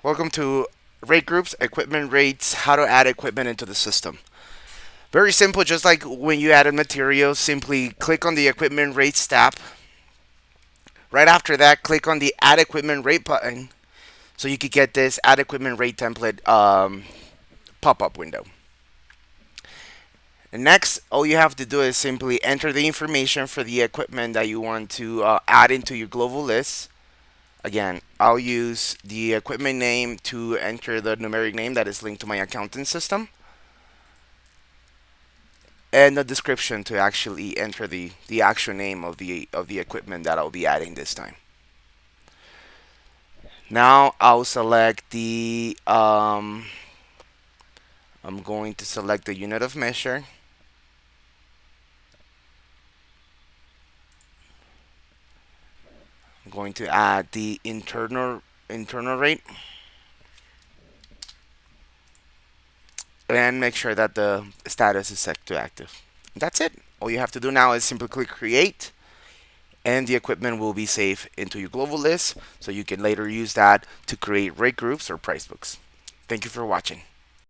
Welcome to Rate Groups, Equipment Rates, how to add equipment into the system. Very simple, just like when you added materials, simply click on the Equipment Rates tab. Right after that, click on the Add Equipment Rate button so you could get this Add Equipment Rate template pop-up window. And next, all you have to do is simply enter the information for the equipment that you want to add into your global list. Again, I'll use the equipment name to enter the numeric name that is linked to my accounting system, and the description to actually enter the actual name of the equipment that I'll be adding this time. Now I'll select I'm going to select the unit of measure. I'm going to add the internal rate and make sure that the status is set to active. That's it. All you have to do now is simply click create, and the equipment will be saved into your global list so you can later use that to create rate groups or price books. Thank you for watching.